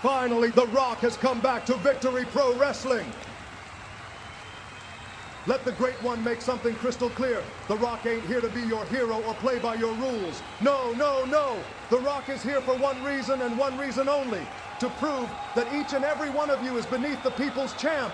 Finally, The Rock has come back to Victory Pro Wrestling. Let the Great One make something crystal clear. The Rock ain't here to be your hero or play by your rules. No, no, no. The Rock is here for one reason and one reason only. To prove that each and every one of you is beneath the people's champ.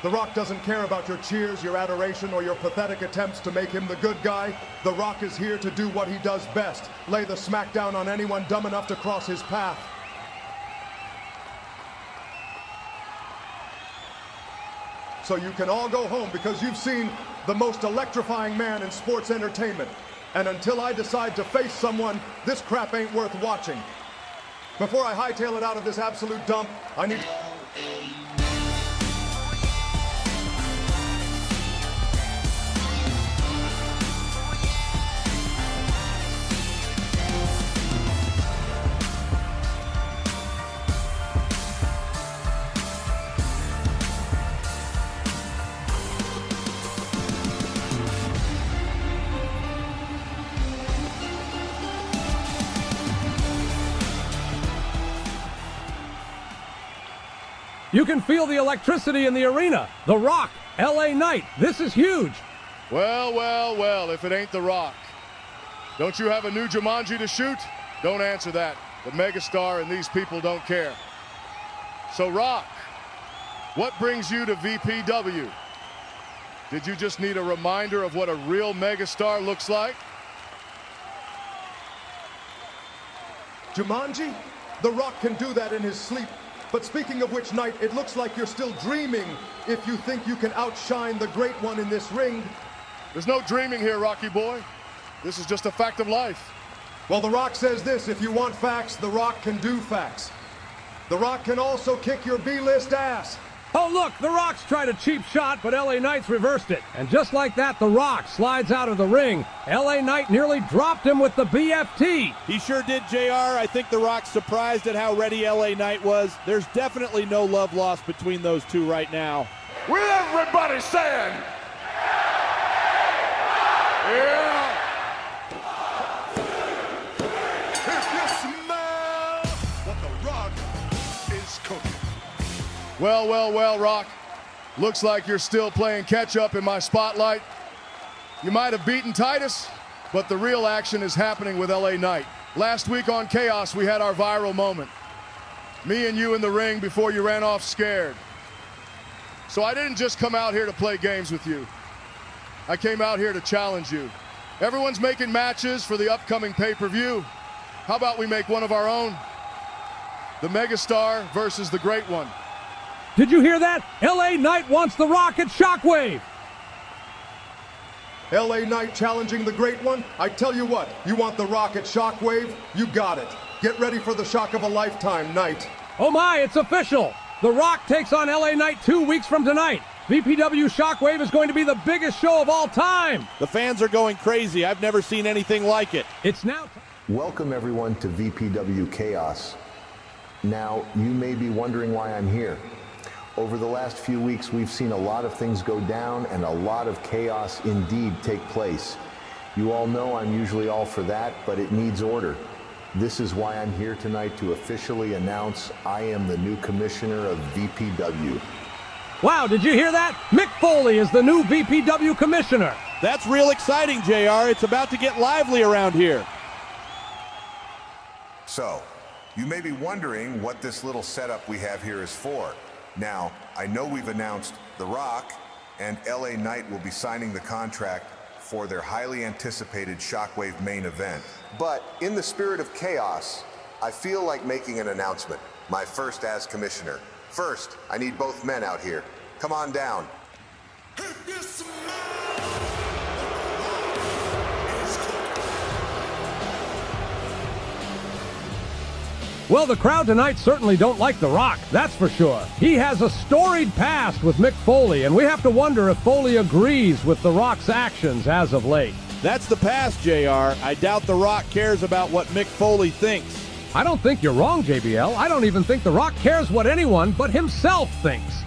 The Rock doesn't care about your cheers, your adoration, or your pathetic attempts to make him the good guy. The Rock is here to do what he does best. Lay the smackdown on anyone dumb enough to cross his path. So you can all go home because you've seen the most electrifying man in sports entertainment. And until I decide to face someone, this crap ain't worth watching. Before I hightail it out of this absolute dump, I need... You can feel the electricity in the arena. The Rock, LA Knight. This is huge. Well, well, well, if it ain't The Rock. Don't you have a new Jumanji to shoot? Don't answer that. The megastar and these people don't care. So, Rock, what brings you to VPW? Did you just need a reminder of what a real megastar looks like? Jumanji? The Rock can do that in his sleep. But speaking of which, Knight, it looks like you're still dreaming if you think you can outshine the Great One in this ring. There's no dreaming here, Rocky boy. This is just a fact of life. Well, The Rock says this: if you want facts, The Rock can do facts. The Rock can also kick your B-list ass. Oh, look, The Rock's tried a cheap shot, but LA Knight's reversed it. And just like that, The Rock slides out of the ring. LA Knight nearly dropped him with the BFT. He sure did, JR. I think The Rock's surprised at how ready LA Knight was. There's definitely no love lost between those two right now. With everybody saying, yeah. If you smell what The Rock is cooking. Well, well, well, Rock. Looks like you're still playing catch-up in my spotlight. You might have beaten Titus, but the real action is happening with LA Knight. Last week on Chaos, we had our viral moment. Me and you in the ring before you ran off scared. So I didn't just come out here to play games with you. I came out here to challenge you. Everyone's making matches for the upcoming pay-per-view. How about we make one of our own? The Megastar versus the Great One. Did you hear that? LA Knight wants The Rock at Shockwave. LA Knight challenging the Great One? I tell you what, you want The Rock at Shockwave? You got it. Get ready for the shock of a lifetime, Knight. Oh my, it's official. The Rock takes on LA Knight 2 weeks from tonight. VPW Shockwave is going to be the biggest show of all time. The fans are going crazy. I've never seen anything like it. It's now... Welcome everyone to VPW Chaos. Now, you may be wondering why I'm here. Over the last few weeks, we've seen a lot of things go down and a lot of chaos indeed take place. You all know I'm usually all for that, but it needs order. This is why I'm here tonight to officially announce I am the new commissioner of VPW. Wow, did you hear that? Mick Foley is the new VPW commissioner. That's real exciting, JR. It's about to get lively around here. So, you may be wondering what this little setup we have here is for. Now, I know we've announced The Rock and LA Knight will be signing the contract for their highly anticipated Shockwave main event. But in the spirit of chaos, I feel like making an announcement. My first as commissioner. First, I need both men out here. Come on down. Well, the crowd tonight certainly don't like The Rock, that's for sure. He has a storied past with Mick Foley, and we have to wonder if Foley agrees with The Rock's actions as of late. That's the past, JR. I doubt The Rock cares about what Mick Foley thinks. I don't think you're wrong, JBL. I don't even think The Rock cares what anyone but himself thinks.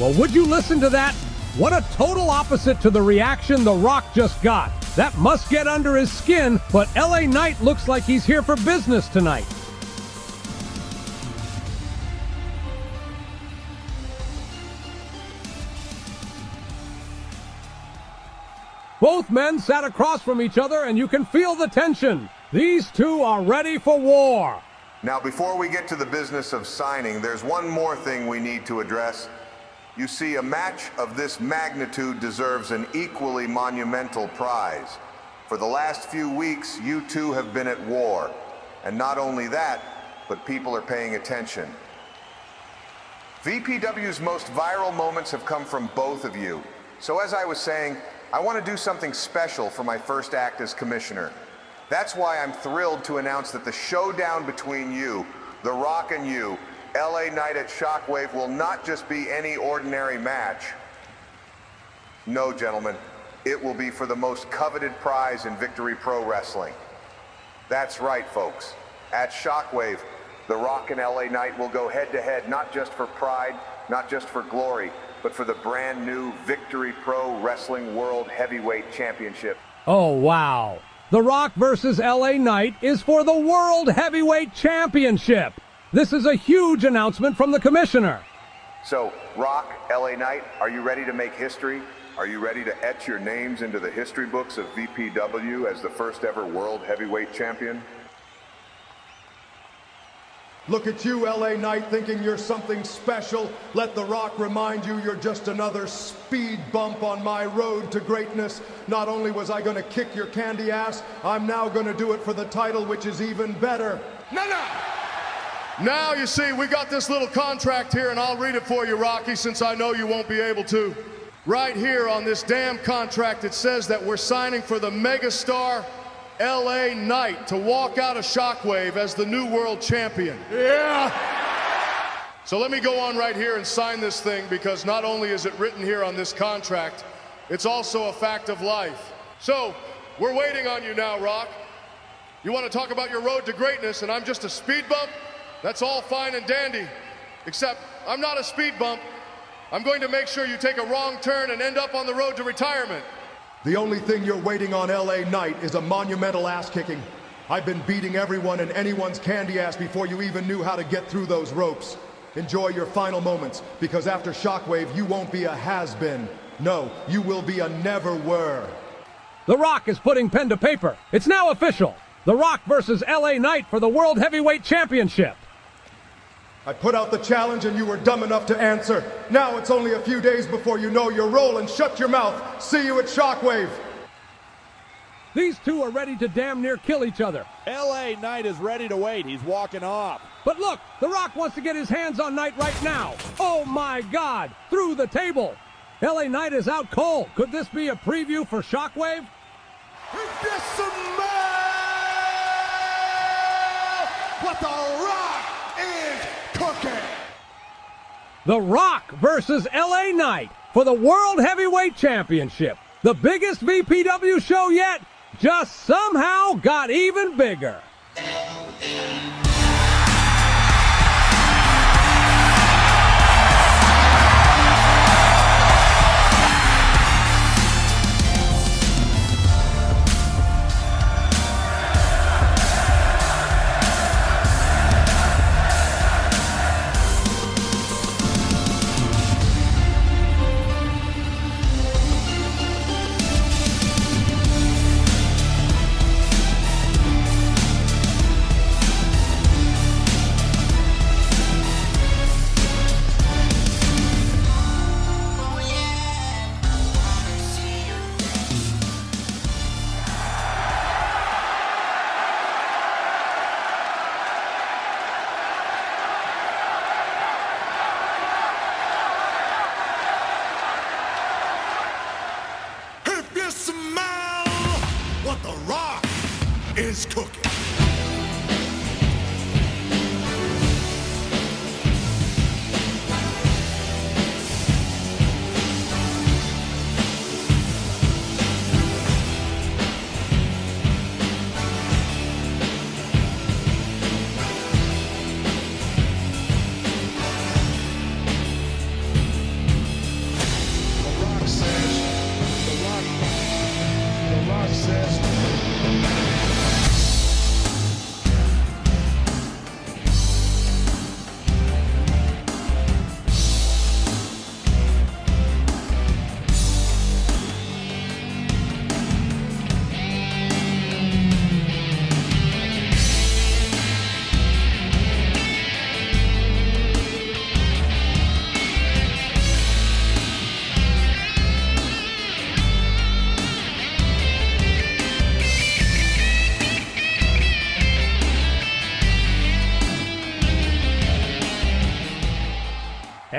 Well, would you listen to that? What a total opposite to the reaction The Rock just got. That must get under his skin, but LA Knight looks like he's here for business tonight. Both men sat across from each other, and you can feel the tension. These two are ready for war. Now, before we get to the business of signing, there's one more thing we need to address. You see, a match of this magnitude deserves an equally monumental prize. For the last few weeks, you two have been at war. And not only that, but people are paying attention. VPW's most viral moments have come from both of you. So as I was saying, I want to do something special for my first act as commissioner. That's why I'm thrilled to announce that the showdown between you, The Rock and you, LA Knight at Shockwave, will not just be any ordinary match. No, gentlemen, it will be for the most coveted prize in Victory Pro Wrestling. That's right, folks. At Shockwave, The Rock and LA Knight will go head-to-head, not just for pride, not just for glory, but for the brand new Victory Pro Wrestling World Heavyweight Championship. Oh, wow. The Rock versus LA Knight is for the World Heavyweight Championship. This is a huge announcement from the commissioner. So, Rock, LA Knight, are you ready to make history? Are you ready to etch your names into the history books of VPW as the first ever World Heavyweight Champion? Look at you, LA Knight, thinking you're something special. Let The Rock remind you you're just another speed bump on my road to greatness. Not only was I going to kick your candy ass, I'm now going to do it for the title, which is even better. No. Now, you see, we got this little contract here, and I'll read it for you, Rocky, since I know you won't be able to. Right here on this damn contract, it says that we're signing for the megastar LA Knight to walk out of Shockwave as the new world champion. Yeah! So let me go on right here and sign this thing, because not only is it written here on this contract, it's also a fact of life. So, we're waiting on you now, Rock. You want to talk about your road to greatness, and I'm just a speed bump? That's all fine and dandy. Except, I'm not a speed bump. I'm going to make sure you take a wrong turn and end up on the road to retirement. The only thing you're waiting on, LA Knight, is a monumental ass-kicking. I've been beating everyone and anyone's candy ass before you even knew how to get through those ropes. Enjoy your final moments, because after Shockwave, you won't be a has-been. No, you will be a never were. The Rock is putting pen to paper. It's now official. The Rock versus LA Knight for the World Heavyweight Championship. I put out the challenge and you were dumb enough to answer. Now it's only a few days before you know your role, and shut your mouth. See you at Shockwave. These two are ready to damn near kill each other. LA Knight is ready to wait. He's walking off. But look, The Rock wants to get his hands on Knight right now. Oh my God, through the table. LA Knight is out cold. Could this be a preview for Shockwave? What The Rock is cooking. The Rock versus LA Knight for the World Heavyweight Championship. The biggest VPW show yet just somehow got even bigger. What The Rock is cooking.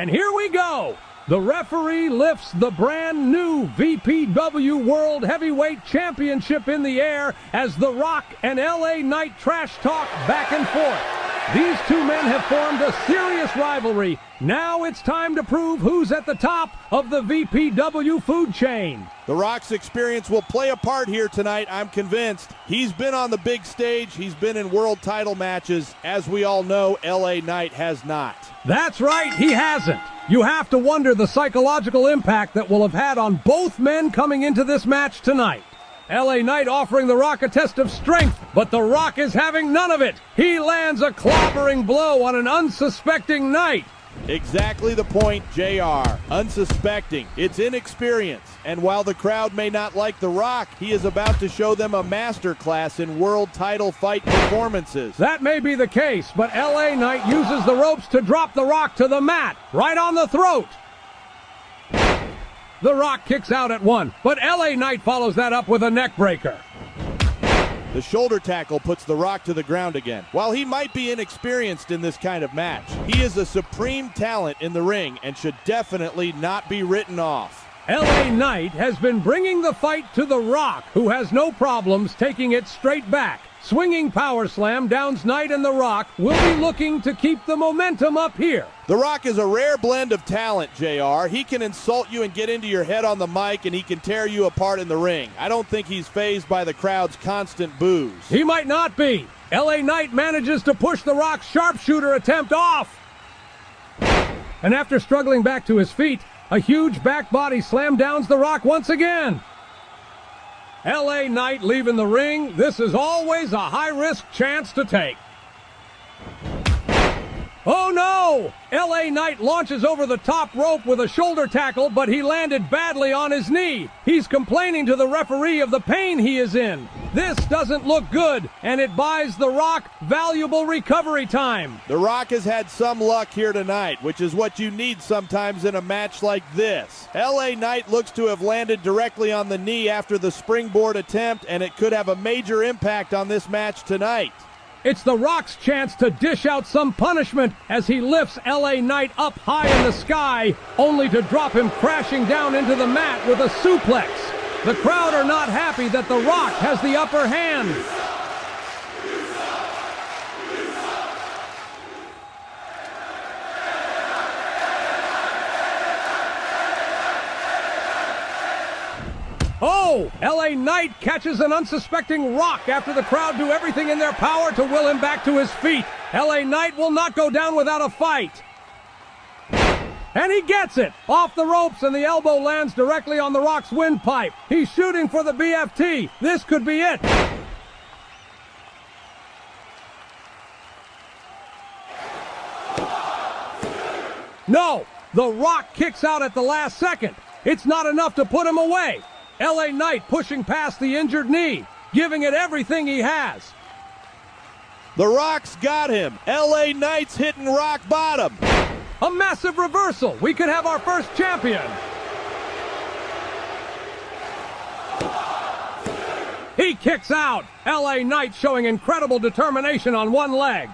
And here we go. The referee lifts the brand new VPW World Heavyweight Championship in the air as The Rock and LA Knight trash talk back and forth. These two men have formed a serious rivalry. Now it's time to prove who's at the top of the VPW food chain. The Rock's experience will play a part here tonight, I'm convinced. He's been on the big stage. He's been in world title matches. As we all know, LA Knight has not. That's right, he hasn't. You have to wonder the psychological impact that will have had on both men coming into this match tonight. LA Knight offering The Rock a test of strength, but The Rock is having none of it. He lands a clobbering blow on an unsuspecting Knight. Exactly the point, JR. Unsuspecting. It's inexperience. And while the crowd may not like The Rock, he is about to show them a masterclass in world title fight performances. That may be the case, but LA Knight uses the ropes to drop The Rock to the mat, right on the throat. The Rock kicks out at one, but LA Knight follows that up with a neck breaker. The shoulder tackle puts The Rock to the ground again. While he might be inexperienced in this kind of match, he is a supreme talent in the ring and should definitely not be written off. LA Knight has been bringing the fight to The Rock, who has no problems taking it straight back. Swinging power slam downs Knight, and The Rock will be looking to keep the momentum up here. The Rock is a rare blend of talent, JR. He can insult you and get into your head on the mic, and he can tear you apart in the ring. I don't think he's fazed by the crowd's constant boos. He might not be. LA Knight manages to push The Rock's sharpshooter attempt off. And after struggling back to his feet, a huge back body slam downs The Rock once again. LA Knight leaving the ring. This is always a high-risk chance to take. Oh no! LA Knight launches over the top rope with a shoulder tackle, but he landed badly on his knee. He's complaining to the referee of the pain he is in. This doesn't look good, and it buys The Rock valuable recovery time. The Rock has had some luck here tonight, which is what you need sometimes in a match like this. LA Knight looks to have landed directly on the knee after the springboard attempt, and it could have a major impact on this match tonight. It's The Rock's chance to dish out some punishment as he lifts LA Knight up high in the sky, only to drop him crashing down into the mat with a suplex. The crowd are not happy that The Rock has the upper hand. Oh, LA Knight catches an unsuspecting Rock after the crowd do everything in their power to will him back to his feet. LA Knight will not go down without a fight. And he gets it! Off the ropes, and the elbow lands directly on The Rock's windpipe. He's shooting for the BFT. This could be it. No! The Rock kicks out at the last second. It's not enough to put him away. LA Knight pushing past the injured knee, giving it everything he has. The Rock's got him. LA Knight's hitting rock bottom. A massive reversal. We could have our first champion. He kicks out. LA Knight showing incredible determination on one leg.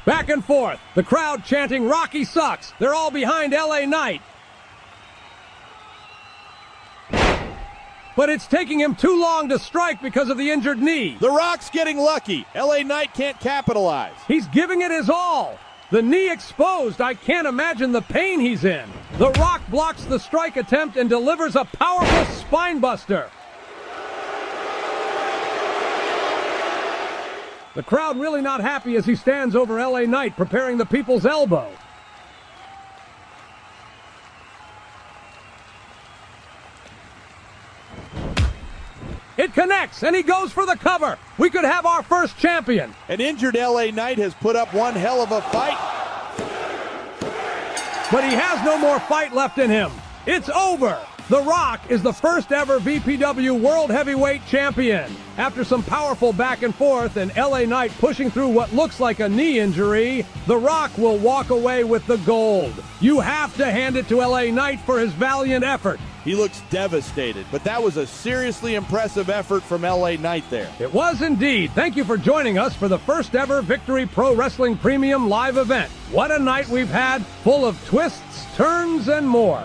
Back and forth, the crowd chanting Rocky sucks. They're all behind LA Knight. But it's taking him too long to strike because of the injured knee. The Rock's getting lucky. LA Knight can't capitalize. He's giving it his all. The knee exposed. I can't imagine the pain he's in. The Rock blocks the strike attempt and delivers a powerful spine buster. The crowd really not happy as he stands over LA Knight, preparing the people's elbow. It connects, and he goes for the cover. We could have our first champion. An injured LA Knight has put up one hell of a fight. But he has no more fight left in him. It's over. The Rock is the first ever VPW World Heavyweight Champion. After some powerful back and forth and LA Knight pushing through what looks like a knee injury, The Rock will walk away with the gold. You have to hand it to LA Knight for his valiant effort. He looks devastated, but that was a seriously impressive effort from LA Knight there. It was indeed. Thank you for joining us for the first ever Victory Pro Wrestling Premium live event. What a night we've had, full of twists, turns, and more.